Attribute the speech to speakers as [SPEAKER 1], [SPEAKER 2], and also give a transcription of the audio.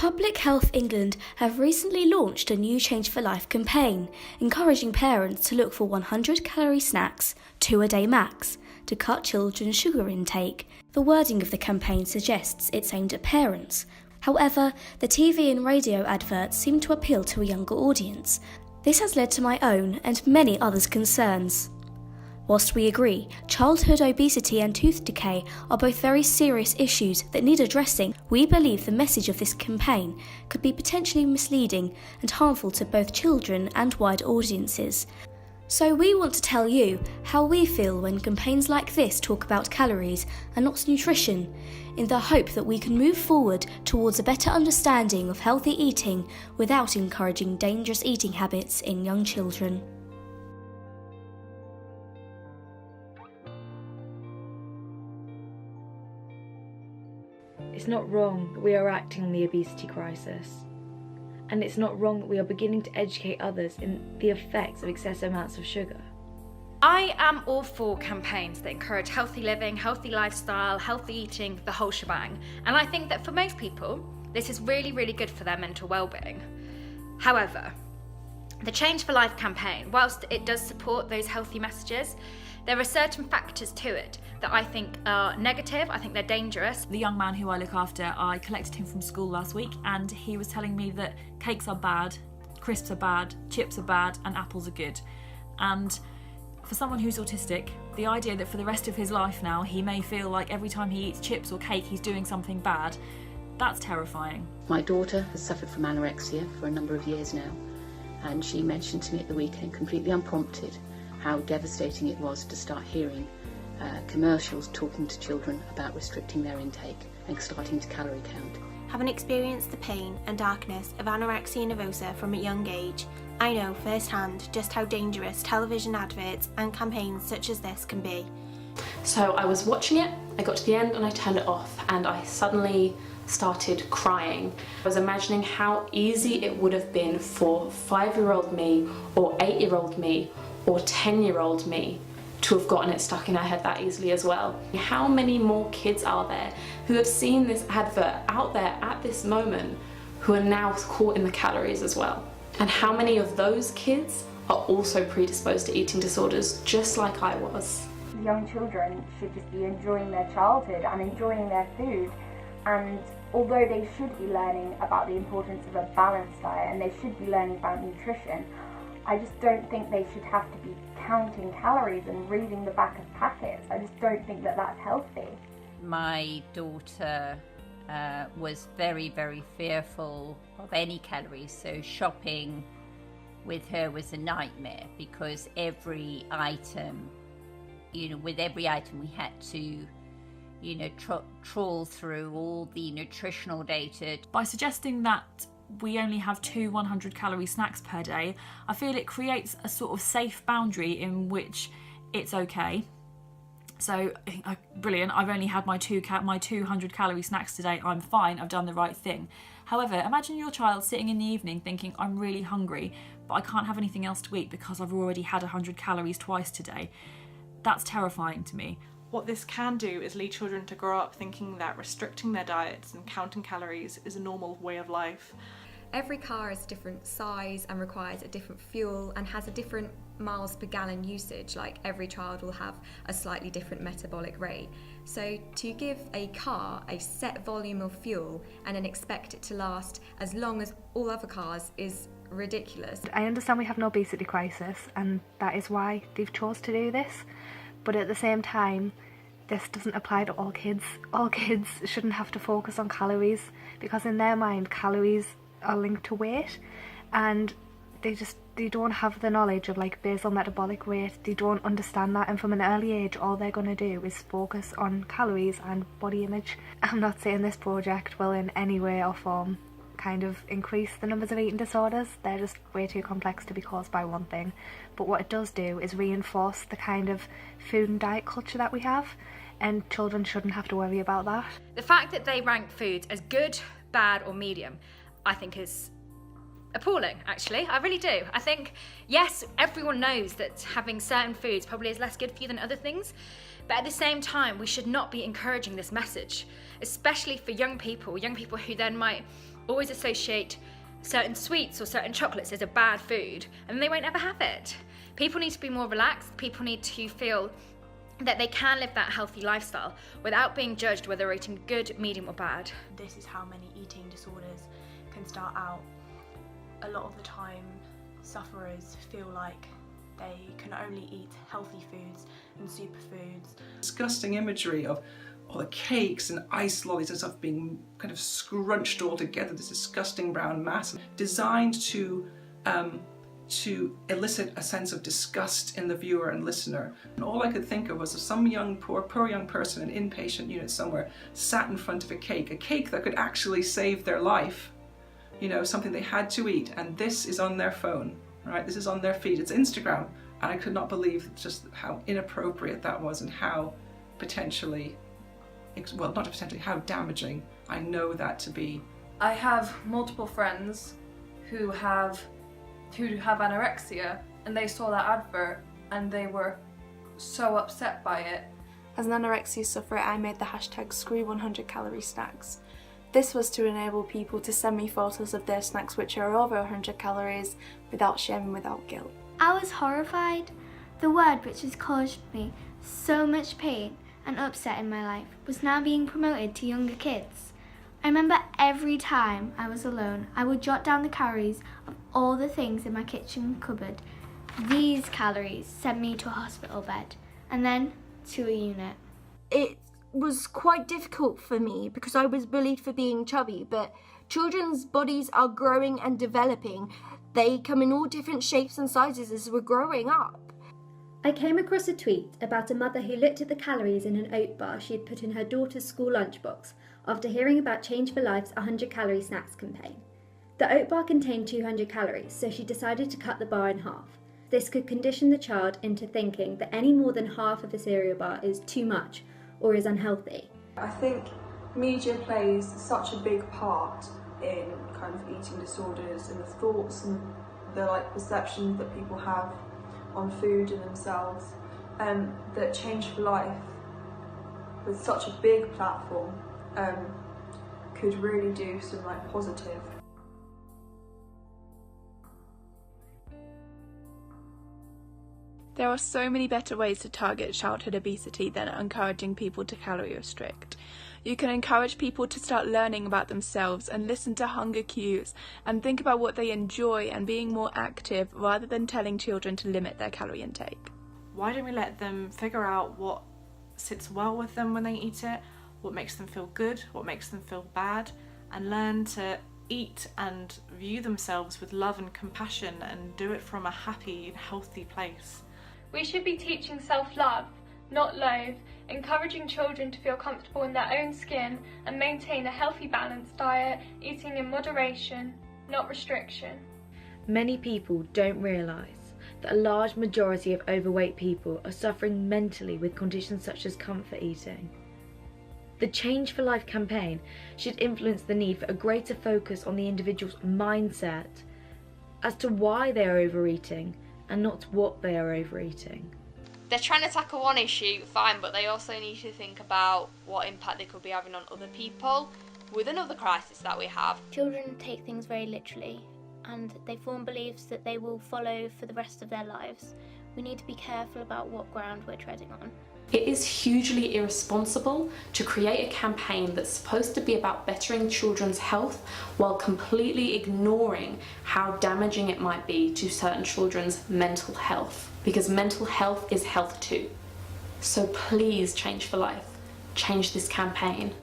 [SPEAKER 1] Public Health England have recently launched a new Change for Life campaign, encouraging parents to look for 100-calorie snacks, 2 a day max, to cut children's sugar intake. The wording of the campaign suggests it's aimed at parents. However, the TV and radio adverts seem to appeal to a younger audience. This has led to my own and many others' concerns. Whilst we agree, childhood obesity and tooth decay are both very serious issues that need addressing, we believe the message of this campaign could be potentially misleading and harmful to both children and wider audiences. So we want to tell you how we feel when campaigns like this talk about calories and not nutrition, in the hope that we can move forward towards a better understanding of healthy eating without encouraging dangerous eating habits in young children.
[SPEAKER 2] It's not wrong that we are acting on the obesity crisis. And it's not wrong that we are beginning to educate others in the effects of excessive amounts of sugar.
[SPEAKER 3] I am all for campaigns that encourage healthy living, healthy lifestyle, healthy eating, the whole shebang. And I think that for most people, this is really, really good for their mental well-being. However, the Change for Life campaign, whilst it does support those healthy messages, there are certain factors to it that I think are negative. I think they're dangerous.
[SPEAKER 4] The young man who I look after, I collected him from school last week and he was telling me that cakes are bad, crisps are bad, chips are bad and apples are good. And for someone who's autistic, the idea that for the rest of his life now he may feel like every time he eats chips or cake he's doing something bad, that's terrifying.
[SPEAKER 5] My daughter has suffered from anorexia for a number of years now, and she mentioned to me at the weekend, completely unprompted, how devastating it was to start hearing commercials talking to children about restricting their intake and starting to calorie count.
[SPEAKER 6] Having experienced the pain and darkness of anorexia nervosa from a young age, I know firsthand just how dangerous television adverts and campaigns such as this can be.
[SPEAKER 7] So I was watching it, I got to the end and I turned it off and I suddenly started crying. I was imagining how easy it would have been for 5-year-old me or 8-year-old me or 10-year-old me to have gotten it stuck in her head that easily as well. How many more kids are there who have seen this advert out there at this moment who are now caught in the calories as well? And how many of those kids are also predisposed to eating disorders just like I was?
[SPEAKER 8] Young children should just be enjoying their childhood and enjoying their food, and although they should be learning about the importance of a balanced diet and they should be learning about nutrition, I just don't think they should have to be counting calories and reading the back of packets. I just don't think that that's healthy.
[SPEAKER 9] My daughter was very, very fearful of any calories, so shopping with her was a nightmare because every item, with every item we had to trawl through all the nutritional data.
[SPEAKER 4] By suggesting that we only have 2 100-calorie snacks per day, I feel it creates a sort of safe boundary in which it's okay. So, brilliant, I've only had my 200-calorie snacks today, I'm fine, I've done the right thing. However, imagine your child sitting in the evening thinking, I'm really hungry, but I can't have anything else to eat because I've already had 100 calories twice today. That's terrifying to me.
[SPEAKER 10] What this can do is lead children to grow up thinking that restricting their diets and counting calories is a normal way of life.
[SPEAKER 11] Every car is a different size and requires a different fuel and has a different miles per gallon usage. Like every child will have a slightly different metabolic rate. So to give a car a set volume of fuel and then expect it to last as long as all other cars is ridiculous.
[SPEAKER 12] I understand we have an obesity crisis and that is why they've chose to do this, but at the same time this doesn't apply to all kids. All kids shouldn't have to focus on calories because in their mind calories are linked to weight, and they don't have the knowledge of like basal metabolic rate. They don't understand that, and from an early age all they're going to do is focus on calories and body image. I'm not saying this project will in any way or form kind of increase the numbers of eating disorders. They're just way too complex to be caused by one thing, but what it does do is reinforce the kind of food and diet culture that we have, and children shouldn't have to worry about that.
[SPEAKER 3] The fact that they rank foods as good, bad or medium, I think is appalling, actually. I really do. I think, yes, everyone knows that having certain foods probably is less good for you than other things, but at the same time, we should not be encouraging this message, especially for young people who then might always associate certain sweets or certain chocolates as a bad food, and they won't ever have it. People need to be more relaxed. People need to feel that they can live that healthy lifestyle without being judged whether they're eating good, medium or bad.
[SPEAKER 12] This is how many eating disorders can start out. A lot of the time, sufferers feel like they can only eat healthy foods and superfoods.
[SPEAKER 13] Disgusting imagery of all the cakes and ice lollies and stuff being kind of scrunched all together, this disgusting brown mass, designed to elicit a sense of disgust in the viewer and listener. And all I could think of was if some poor young person in an inpatient unit somewhere sat in front of a cake that could actually save their life, you know, something they had to eat, and this is on their phone, right? This is on their feed, it's Instagram, and I could not believe just how inappropriate that was and how potentially, well, not potentially, how damaging I know that to be.
[SPEAKER 14] I have multiple friends who have anorexia, and they saw that advert and they were so upset by it.
[SPEAKER 15] As an anorexia sufferer, I made the hashtag #Screw100calorie-snacks. This was to enable people to send me photos of their snacks which are over 100 calories without shame and without guilt.
[SPEAKER 16] I was horrified. The word which has caused me so much pain and upset in my life was now being promoted to younger kids. I remember every time I was alone, I would jot down the calories of all the things in my kitchen cupboard. These calories sent me to a hospital bed and then to a unit.
[SPEAKER 17] It was quite difficult for me because I was bullied for being chubby, but children's bodies are growing and developing. They come in all different shapes and sizes as we're growing up.
[SPEAKER 18] I came across a tweet about a mother who looked at the calories in an oat bar she had put in her daughter's school lunchbox after hearing about Change for Life's 100 calorie snacks campaign. The oat bar contained 200 calories, so she decided to cut the bar in half. This could condition the child into thinking that any more than half of a cereal bar is too much or is unhealthy.
[SPEAKER 19] I think media plays such a big part in kind of eating disorders and the thoughts and the perceptions that people have on food and themselves, that Change for Life, with such a big platform, could really do some positive.
[SPEAKER 15] There are so many better ways to target childhood obesity than encouraging people to calorie restrict. You can encourage people to start learning about themselves and listen to hunger cues and think about what they enjoy and being more active rather than telling children to limit their calorie intake.
[SPEAKER 10] Why don't we let them figure out what sits well with them when they eat it, what makes them feel good, what makes them feel bad, and learn to eat and view themselves with love and compassion and do it from a happy and healthy place.
[SPEAKER 20] We should be teaching self-love, not loathe, encouraging children to feel comfortable in their own skin and maintain a healthy balanced diet, eating in moderation, not restriction.
[SPEAKER 2] Many people don't realise that a large majority of overweight people are suffering mentally with conditions such as comfort eating. The Change for Life campaign should influence the need for a greater focus on the individual's mindset as to why they are overeating and not what they are overeating.
[SPEAKER 21] They're trying to tackle one issue, fine, but they also need to think about what impact they could be having on other people with another crisis that we have.
[SPEAKER 16] Children take things very literally and they form beliefs that they will follow for the rest of their lives. We need to be careful about what ground we're treading on.
[SPEAKER 7] It is hugely irresponsible to create a campaign that's supposed to be about bettering children's health while completely ignoring how damaging it might be to certain children's mental health, because mental health is health too. So please, Change for Life, change this campaign.